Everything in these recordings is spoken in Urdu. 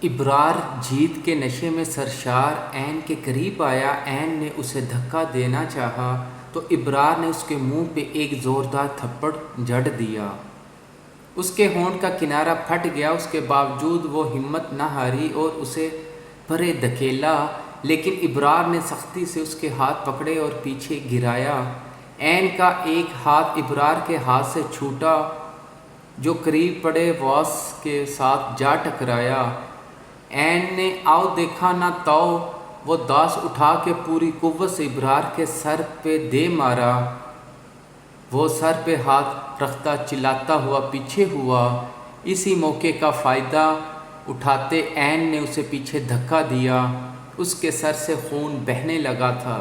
ابرار جیت کے نشے میں سرشار عین کے قریب آیا۔ عین نے اسے دھکا دینا چاہا تو ابرار نے اس کے منہ پہ ایک زوردار تھپڑ جڑ دیا۔ اس کے ہونٹ کا کنارہ پھٹ گیا۔ اس کے باوجود وہ ہمت نہ ہاری اور اسے پرے دھکیلا، لیکن ابرار نے سختی سے اس کے ہاتھ پکڑے اور پیچھے گرایا۔ عین کا ایک ہاتھ ابرار کے ہاتھ سے چھوٹا جو قریب پڑے واس کے ساتھ جا ٹکرایا۔ عین نے آؤ دیکھا نہ تو وہ داس اٹھا کے پوری قوت سے ابرار کے سر پہ دے مارا۔ وہ سر پہ ہاتھ رکھتا چلاتا ہوا پیچھے ہوا۔ اسی موقع کا فائدہ اٹھاتے عین نے اسے پیچھے دھکا دیا۔ اس کے سر سے خون بہنے لگا تھا۔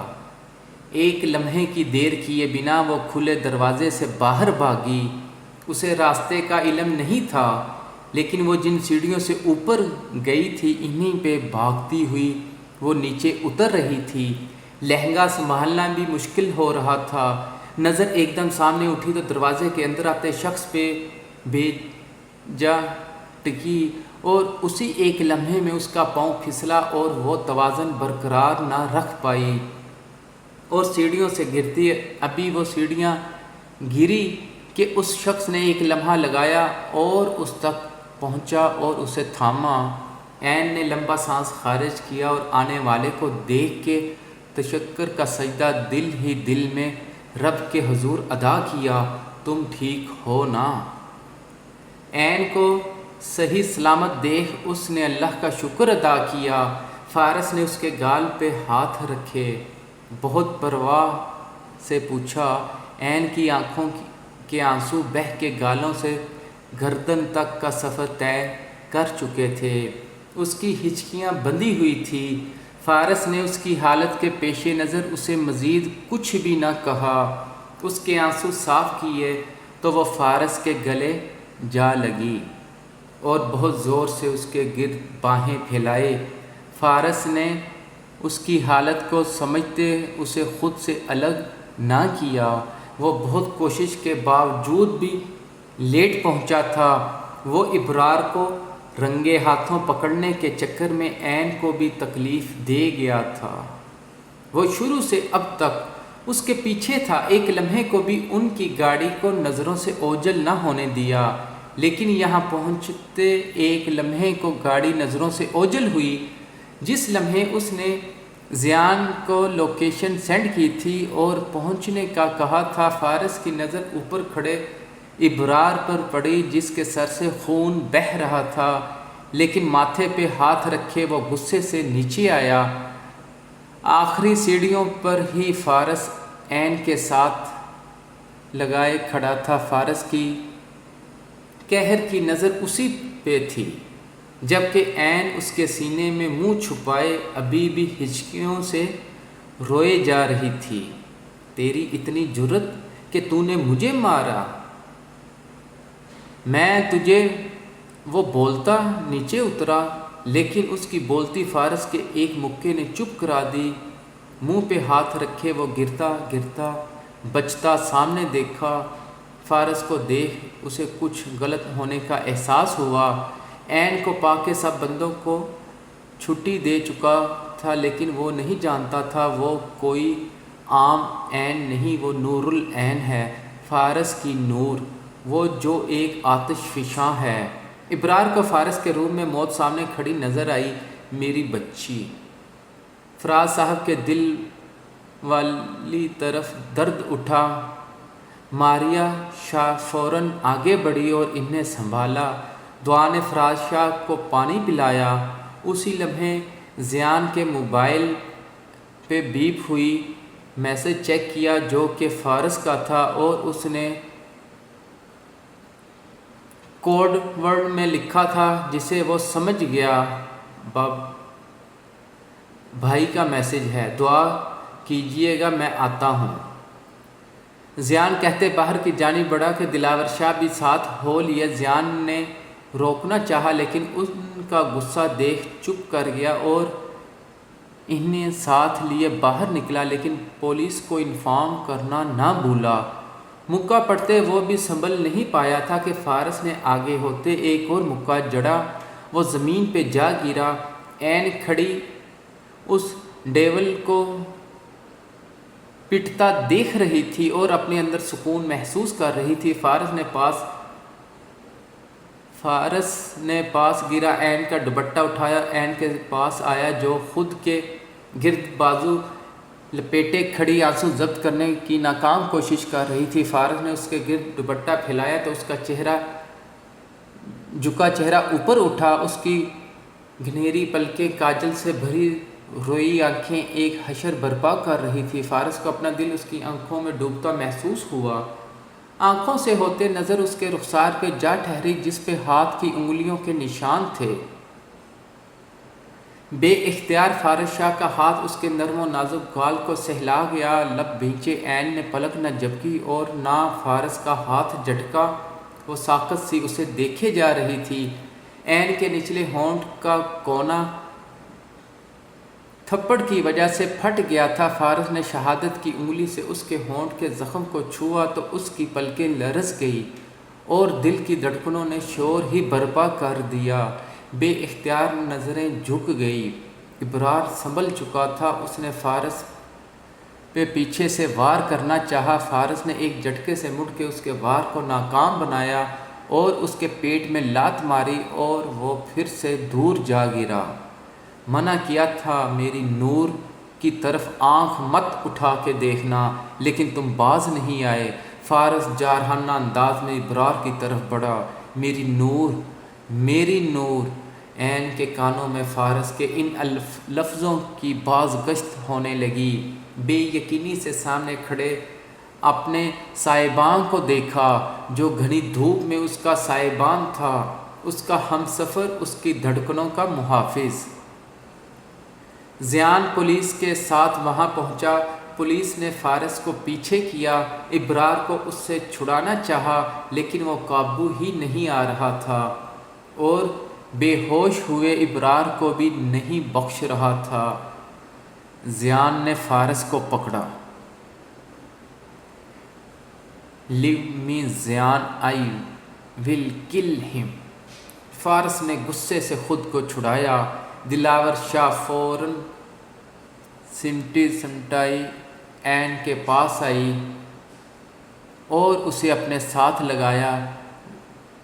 ایک لمحے کی دیر کیے بنا وہ کھلے دروازے سے باہر بھاگی۔ اسے راستے کا علم نہیں تھا، لیکن وہ جن سیڑھیوں سے اوپر گئی تھی انہی پہ بھاگتی ہوئی وہ نیچے اتر رہی تھی۔ لہنگا سنبھالنا بھی مشکل ہو رہا تھا۔ نظر ایک دم سامنے اٹھی تو دروازے کے اندر آتے شخص پہ بے جا ٹکی، اور اسی ایک لمحے میں اس کا پاؤں پھسلا اور وہ توازن برقرار نہ رکھ پائی اور سیڑھیوں سے گرتی۔ ابھی وہ سیڑھیاں گری کہ اس شخص نے ایک لمحہ لگایا اور اس تک پہنچا اور اسے تھاما۔ عین نے لمبا سانس خارج کیا اور آنے والے کو دیکھ کے تشکر کا سجدہ دل ہی دل میں رب کے حضور ادا کیا۔ تم ٹھیک ہو نا؟ عین کو صحیح سلامت دیکھ اس نے اللہ کا شکر ادا کیا۔ فارس نے اس کے گال پہ ہاتھ رکھے، بہت پرواہ سے پوچھا۔ عین کی آنکھوں کے آنسو بہہ کے گالوں سے گردن تک کا سفر طے کر چکے تھے۔ اس کی ہچکیاں بندھی ہوئی تھی۔ فارس نے اس کی حالت کے پیش نظر اسے مزید کچھ بھی نہ کہا۔ اس کے آنسو صاف کیے تو وہ فارس کے گلے جا لگی اور بہت زور سے اس کے گرد باہیں پھیلائے۔ فارس نے اس کی حالت کو سمجھتے اسے خود سے الگ نہ کیا۔ وہ بہت کوشش کے باوجود بھی لیٹ پہنچا تھا۔ وہ ابرار کو رنگے ہاتھوں پکڑنے کے چکر میں عین کو بھی تکلیف دے گیا تھا۔ وہ شروع سے اب تک اس کے پیچھے تھا، ایک لمحے کو بھی ان کی گاڑی کو نظروں سے اوجھل نہ ہونے دیا، لیکن یہاں پہنچتے ایک لمحے کو گاڑی نظروں سے اوجھل ہوئی۔ جس لمحے اس نے زیان کو لوکیشن سینڈ کی تھی اور پہنچنے کا کہا تھا، فارس کی نظر اوپر کھڑے ابرار پر پڑی جس کے سر سے خون بہہ رہا تھا، لیکن ماتھے پہ ہاتھ رکھے وہ غصے سے نیچے آیا۔ آخری سیڑھیوں پر ہی فارس عین کے ساتھ لگائے کھڑا تھا۔ فارس کی قہر کی نظر اسی پہ تھی، جبکہ عین اس کے سینے میں منہ چھپائے ابھی بھی ہچکیوں سے روئے جا رہی تھی۔ تیری اتنی جرأت کہ تو نے مجھے مارا؟ میں تجھے، وہ بولتا نیچے اترا، لیکن اس کی بولتی فارس کے ایک مکے نے چپ کرا دی۔ منہ پہ ہاتھ رکھے وہ گرتا گرتا بچتا سامنے دیکھا۔ فارس کو دیکھ اسے کچھ غلط ہونے کا احساس ہوا۔ عین کو پا کے سب بندوں کو چھٹی دے چکا تھا، لیکن وہ نہیں جانتا تھا وہ کوئی عام عین نہیں، وہ نور العین ہے، فارس کی نور، وہ جو ایک آتش فشاں ہے۔ ابرار کو فارس کے روم میں موت سامنے کھڑی نظر آئی۔ میری بچی! فراز صاحب کے دل والی طرف درد اٹھا۔ ماریا شاہ فوراً آگے بڑھی اور انہیں سنبھالا۔ دعا نے فراز شاہ کو پانی پلایا۔ اسی لمحے زیان کے موبائل پہ بیپ ہوئی۔ میسج چیک کیا جو کہ فارس کا تھا، اور اس نے کوڈ ورڈ میں لکھا تھا جسے وہ سمجھ گیا۔ بھائی کا میسج ہے، دعا کیجیے گا، میں آتا ہوں۔ زیان کہتے باہر کی جانب بڑھا کہ دلاور شاہ بھی ساتھ ہو لیے۔ زیان نے روکنا چاہا لیکن ان کا غصہ دیکھ چپ کر گیا اور انہیں ساتھ لیے باہر نکلا، لیکن پولیس کو انفارم کرنا نہ بھولا۔ مکہ پڑتے وہ بھی سنبھل نہیں پایا تھا کہ فارس نے آگے ہوتے ایک اور مکہ جڑا وہ زمین پہ جا گرا۔ عین کھڑی اس ڈیول کو پٹتا دیکھ رہی تھی اور اپنے اندر سکون محسوس کر رہی تھی۔ فارس نے پاس گرا عین کا دوپٹہ اٹھایا، عین کے پاس آیا جو خود کے گرد بازو لپیٹے کھڑی آنسو ضبط کرنے کی ناکام کوشش کر رہی تھی۔ فارس نے اس کے گرد دوپٹہ پھیلایا تو اس کا جھکا چہرہ اوپر اٹھا، اس کی گھنیری پلکیں کاجل سے بھری روئی آنکھیں ایک حشر برپا کر رہی تھی۔ فارس کو اپنا دل اس کی آنکھوں میں ڈوبتا محسوس ہوا۔ آنکھوں سے ہوتے نظر اس کے رخسار پہ جا ٹھہری جس پہ ہاتھ کی انگلیوں کے نشان تھے۔ بے اختیار فارس شاہ کا ہاتھ اس کے نرم و نازک گال کو سہلا گیا۔ لب بھینچے عین نے پلک نہ جھپکی اور نہ فارس کا ہاتھ جھٹکا، وہ ساکت سی اسے دیکھے جا رہی تھی۔ عین کے نچلے ہونٹ کا کونا تھپڑ کی وجہ سے پھٹ گیا تھا۔ فارس نے شہادت کی انگلی سے اس کے ہونٹ کے زخم کو چھوا تو اس کی پلکیں لرز گئی اور دل کی دھڑکنوں نے شور ہی برپا کر دیا۔ بے اختیار نظریں جھک گئی۔ ابرار سنبھل چکا تھا، اس نے فارس پہ پیچھے سے وار کرنا چاہا۔ فارس نے ایک جھٹکے سے مڑ کے اس کے وار کو ناکام بنایا اور اس کے پیٹ میں لات ماری اور وہ پھر سے دور جا گرا۔ منع کیا تھا میری نور کی طرف آنکھ مت اٹھا کے دیکھنا، لیکن تم باز نہیں آئے۔ فارس جارحانہ انداز میں ابرار کی طرف بڑھا۔ میری نور، میری نور۔ عین کے کانوں میں فارس کے ان لفظوں کی باز گشت ہونے لگی۔ بے یقینی سے سامنے کھڑے اپنے سائبان کو دیکھا جو گھنی دھوپ میں اس کا سائبان تھا، اس کا ہمسفر، اس کی دھڑکنوں کا محافظ۔ زیان پولیس کے ساتھ وہاں پہنچا۔ پولیس نے فارس کو پیچھے کیا، ابرار کو اس سے چھڑانا چاہا لیکن وہ قابو ہی نہیں آ رہا تھا اور بے ہوش ہوئے ابرار کو بھی نہیں بخش رہا تھا۔ زیان نے فارس کو پکڑا۔ لیو می زیان، آئی ول کل ہم۔ فارس نے غصے سے خود کو چھڑایا۔ دلاور شاہ فوراً سمٹائی عین کے پاس آئی اور اسے اپنے ساتھ لگایا۔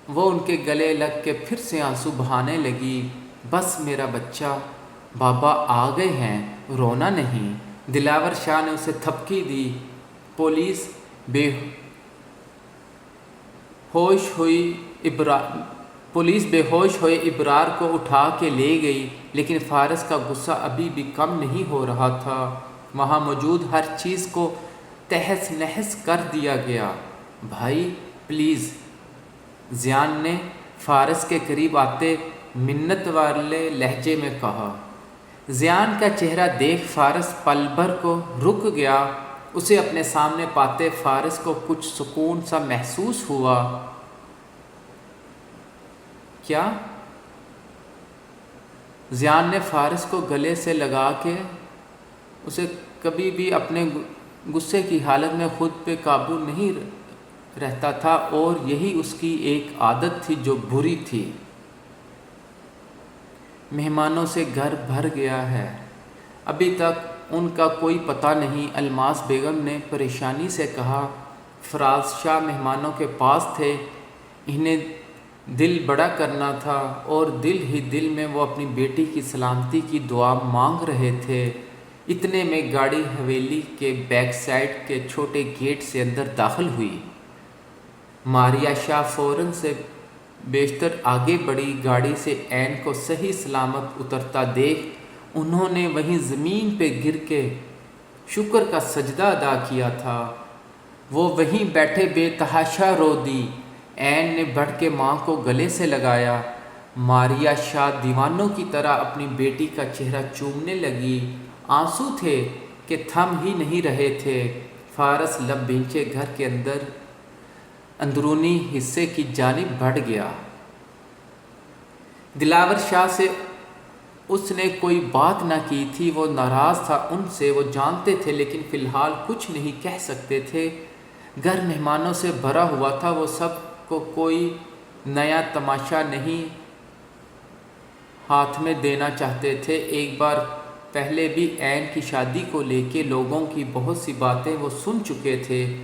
وہ ان کے گلے لگ کے پھر سے آنسو بہانے لگی۔ بس میرا بچہ، بابا آ گئے ہیں، رونا نہیں۔ دلاور شاہ نے اسے تھپکی دی۔ پولیس بے ہوش ہوئے ابرار کو اٹھا کے لے گئی، لیکن فارس کا غصہ ابھی بھی کم نہیں ہو رہا تھا۔ وہاں موجود ہر چیز کو تہس نہس کر دیا گیا۔ بھائی پلیز، زیان نے فارس کے قریب آتے منت والے لہجے میں کہا۔ زیان کا چہرہ دیکھ فارس پل بھر کو رک گیا۔ اسے اپنے سامنے پاتے فارس کو کچھ سکون سا محسوس ہوا۔ کیا؟ زیان نے فارس کو گلے سے لگا کے اسے کبھی بھی اپنے غصے کی حالت میں خود پہ قابو نہیں رہتا تھا اور یہی اس کی ایک عادت تھی جو بری تھی۔ مہمانوں سے گھر بھر گیا ہے، ابھی تک ان کا کوئی پتہ نہیں، الماس بیگم نے پریشانی سے کہا۔ فراز شاہ مہمانوں کے پاس تھے، انہیں دل بڑا کرنا تھا اور دل ہی دل میں وہ اپنی بیٹی کی سلامتی کی دعا مانگ رہے تھے۔ اتنے میں گاڑی حویلی کے بیک سائڈ کے چھوٹے گیٹ سے اندر داخل ہوئی۔ ماریا شاہ فوراً سے بیشتر آگے بڑھی۔ گاڑی سے عین کو صحیح سلامت اترتا دیکھ انہوں نے وہیں زمین پہ گر کے شکر کا سجدہ ادا کیا تھا۔ وہ وہیں بیٹھے بے تحاشا رو دی۔ عین نے بڑھ کے ماں کو گلے سے لگایا۔ ماریا شاہ دیوانوں کی طرح اپنی بیٹی کا چہرہ چومنے لگی۔ آنسو تھے کہ تھم ہی نہیں رہے تھے۔ فارس لب بھینچے گھر کے اندرونی حصے کی جانب بڑھ گیا۔ دلاور شاہ سے اس نے کوئی بات نہ کی تھی، وہ ناراض تھا ان سے، وہ جانتے تھے، لیکن فی الحال کچھ نہیں کہہ سکتے تھے۔ گھر مہمانوں سے بھرا ہوا تھا، وہ سب کو کوئی نیا تماشا نہیں ہاتھ میں دینا چاہتے تھے۔ ایک بار پہلے بھی عین کی شادی کو لے کے لوگوں کی بہت سی باتیں وہ سن چکے تھے،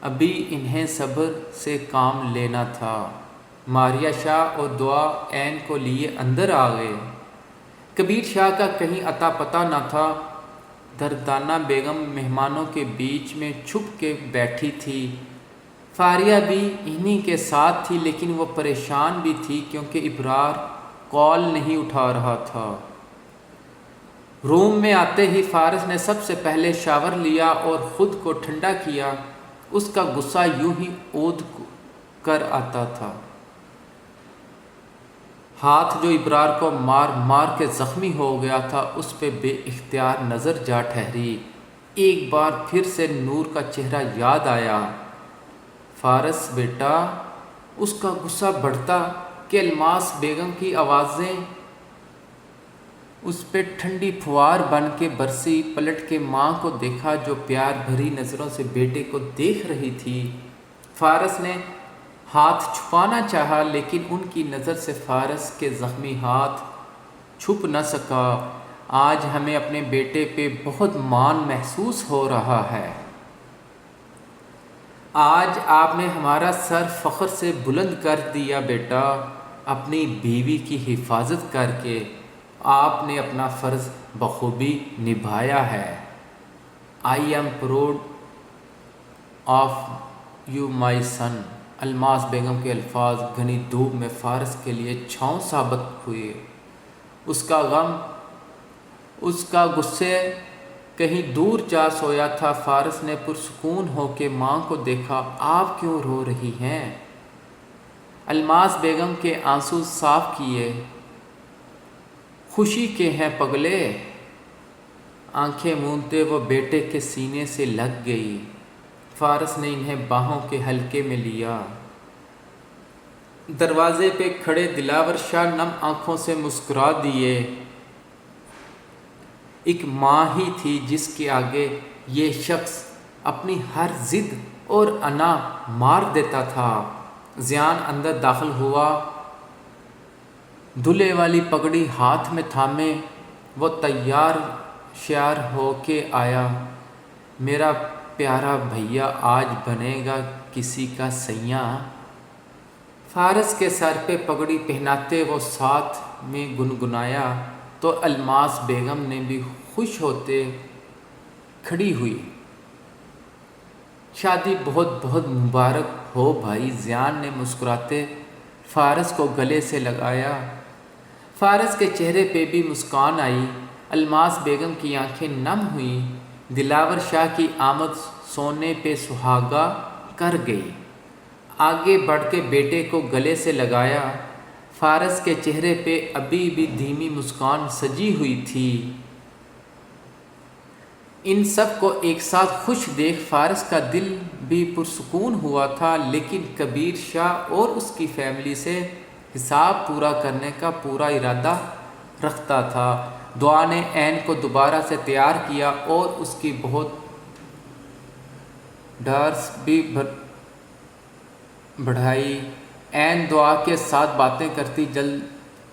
ابھی انہیں صبر سے کام لینا تھا۔ ماریہ شاہ اور دعا عین کو لیے اندر آ گئے۔ کبیر شاہ کا کہیں اتا پتہ نہ تھا۔ دردانہ بیگم مہمانوں کے بیچ میں چھپ کے بیٹھی تھی۔ فاریہ بھی انہی کے ساتھ تھی، لیکن وہ پریشان بھی تھی کیونکہ ابرار کال نہیں اٹھا رہا تھا۔ روم میں آتے ہی فارس نے سب سے پہلے شاور لیا اور خود کو ٹھنڈا کیا۔ اس کا غصہ یوں ہی اود کر آتا تھا۔ ہاتھ جو ابرار کو مار مار کے زخمی ہو گیا تھا اس پہ بے اختیار نظر جا ٹھہری۔ ایک بار پھر سے نور کا چہرہ یاد آیا۔ فارس بیٹا، اس کا غصہ بڑھتا کہ الماس بیگم کی آوازیں اس پہ ٹھنڈی پھوار بن کے برسی۔ پلٹ کے ماں کو دیکھا جو پیار بھری نظروں سے بیٹے کو دیکھ رہی تھی۔ فارس نے ہاتھ چھپانا چاہا لیکن ان کی نظر سے فارس کے زخمی ہاتھ چھپ نہ سکا۔ آج ہمیں اپنے بیٹے پہ بہت مان محسوس ہو رہا ہے۔ آج آپ نے ہمارا سر فخر سے بلند کر دیا بیٹا، اپنی بیوی کی حفاظت کر کے آپ نے اپنا فرض بخوبی نبھایا ہے۔ I am proud of you my son. Almas Begum کے الفاظ گھنی دھوپ میں فارس کے لیے چھاؤں ثابت ہوئے۔ اس کا غم، اس کا غصے کہیں دور جا سویا تھا۔ فارس نے پرسکون ہو کے ماں کو دیکھا۔ آپ کیوں رو رہی ہیں؟ الماس بیگم کے آنسو صاف کیے۔ خوشی کے ہیں پگلے۔ آنکھیں موندتے وہ بیٹے کے سینے سے لگ گئی۔ فارس نے انہیں باہوں کے حلقے میں لیا۔ دروازے پہ کھڑے دلاور شاہ نم آنکھوں سے مسکرا دیے۔ ایک ماں ہی تھی جس کے آگے یہ شخص اپنی ہر ضد اور انا مار دیتا تھا۔ ضیان اندر داخل ہوا، دلہے والی پگڑی ہاتھ میں تھامے وہ تیار شیار ہو کے آیا۔ میرا پیارا بھیا آج بنے گا کسی کا سیاں۔ فارس کے سر پہ پگڑی پہناتے وہ ساتھ میں گنگنایا تو الماس بیگم نے بھی خوش ہوتے کھڑی ہوئی۔ شادی بہت بہت مبارک ہو بھائی۔ ضیان نے مسکراتے فارس کو گلے سے لگایا۔ فارس کے چہرے پہ بھی مسکان آئی۔ الماس بیگم کی آنکھیں نم ہوئیں۔ دلاور شاہ کی آمد سونے پہ سہاگا کر گئی۔ آگے بڑھ کے بیٹے کو گلے سے لگایا۔ فارس کے چہرے پہ ابھی بھی دھیمی مسکان سجی ہوئی تھی۔ ان سب کو ایک ساتھ خوش دیکھ فارس کا دل بھی پرسکون ہوا تھا، لیکن کبیر شاہ اور اس کی فیملی سے حساب پورا کرنے کا پورا ارادہ رکھتا تھا۔ دعا نے عین کو دوبارہ سے تیار کیا اور اس کی بہت ڈارس بھی بڑھائی۔ عین دعا کے ساتھ باتیں کرتی جلد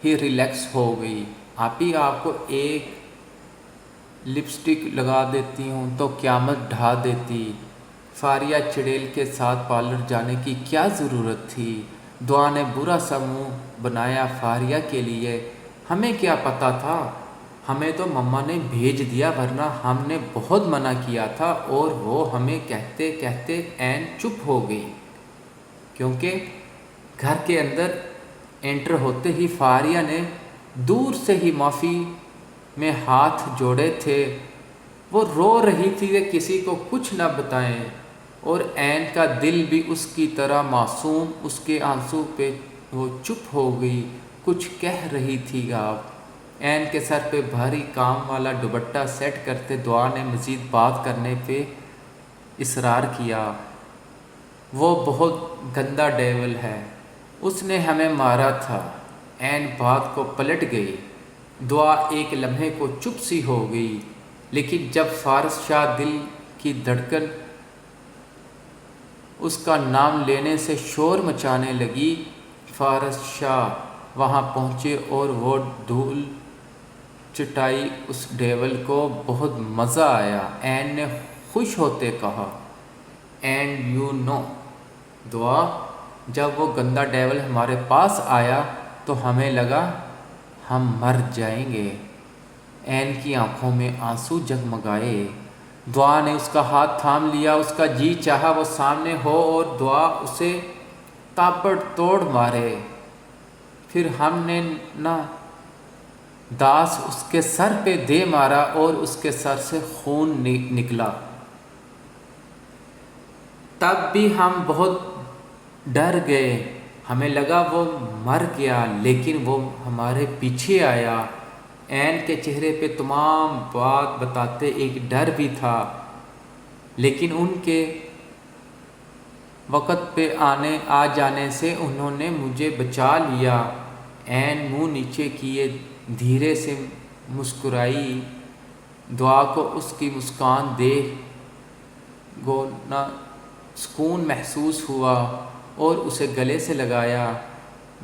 ہی ریلیکس ہو گئی۔ آپی آپ کو ایک لپسٹک لگا دیتی ہوں تو قیامت ڈھا دیتی۔ فاریہ چڑیل کے ساتھ پارلر جانے کی کیا ضرورت تھی؟ دعا نے برا سا منہ بنایا فاریہ کے لیے۔ ہمیں کیا پتہ تھا؟ ہمیں تو مما نے بھیج دیا، ورنہ ہم نے بہت منع کیا تھا۔ اور وہ ہمیں کہتے کہتے عین چپ ہو گئی، کیونکہ گھر کے اندر انٹر ہوتے ہی فاریہ نے دور سے ہی معافی میں ہاتھ جوڑے تھے۔ وہ رو رہی تھی کہ کسی کو کچھ نہ بتائیں، اور عین کا دل بھی اس کی طرح معصوم۔ اس کے آنسو پہ وہ چپ ہو گئی، کچھ کہہ رہی تھی آپ۔ عین کے سر پہ بھاری کام والا دوپٹہ سیٹ کرتے دعا نے مزید بات کرنے پہ اصرار کیا۔ وہ بہت گندا ڈیول ہے، اس نے ہمیں مارا تھا۔ عین بات کو پلٹ گئی۔ دعا ایک لمحے کو چپ سی ہو گئی، لیکن جب فارس شاہ دل کی دھڑکن اس کا نام لینے سے شور مچانے لگی، فارس شاہ وہاں پہنچے اور وہ دھول چٹائی اس ڈیول کو بہت مزہ آیا۔ این نے خوش ہوتے کہا، اینڈ یو نو دعا، جب وہ گندا ڈیول ہمارے پاس آیا تو ہمیں لگا ہم مر جائیں گے۔ این کی آنکھوں میں آنسو جگمگائے۔ دعا نے اس کا ہاتھ تھام لیا، اس کا جی چاہا وہ سامنے ہو اور دعا اسے تابڑ توڑ مارے۔ پھر ہم نے نہ داس اس کے سر پہ دے مارا اور اس کے سر سے خون نکلا۔ تب بھی ہم بہت ڈر گئے، ہمیں لگا وہ مر گیا، لیکن وہ ہمارے پیچھے آیا۔ این کے چہرے پہ تمام بات بتاتے ایک ڈر بھی تھا، لیکن ان کے وقت پہ آ جانے سے انہوں نے مجھے بچا لیا۔ این منہ نیچے کیے دھیرے سے مسکرائی۔ دعا کو اس کی مسکان دیکھ گونا سکون محسوس ہوا اور اسے گلے سے لگایا۔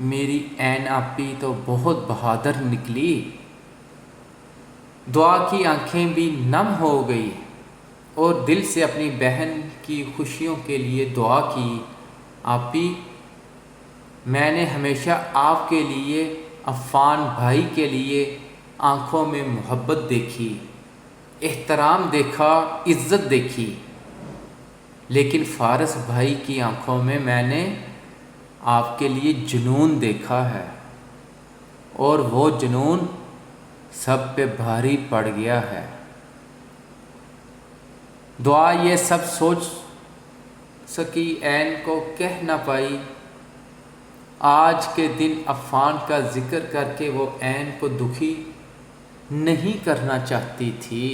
میری این آپی تو بہت بہادر نکلی۔ دعا کی آنکھیں بھی نم ہو گئی اور دل سے اپنی بہن کی خوشیوں کے لیے دعا کی۔ آپی، میں نے ہمیشہ آپ کے لیے، عفان بھائی کے لیے آنکھوں میں محبت دیکھی، احترام دیکھا، عزت دیکھی، لیکن فارس بھائی کی آنکھوں میں نے آپ کے لیے جنون دیکھا ہے، اور وہ جنون سب پہ بھاری پڑ گیا ہے۔ دعا یہ سب سوچ سکی، این کو کہہ نہ پائی۔ آج کے دن عفان کا ذکر کر کے وہ این کو دکھی نہیں کرنا چاہتی تھی۔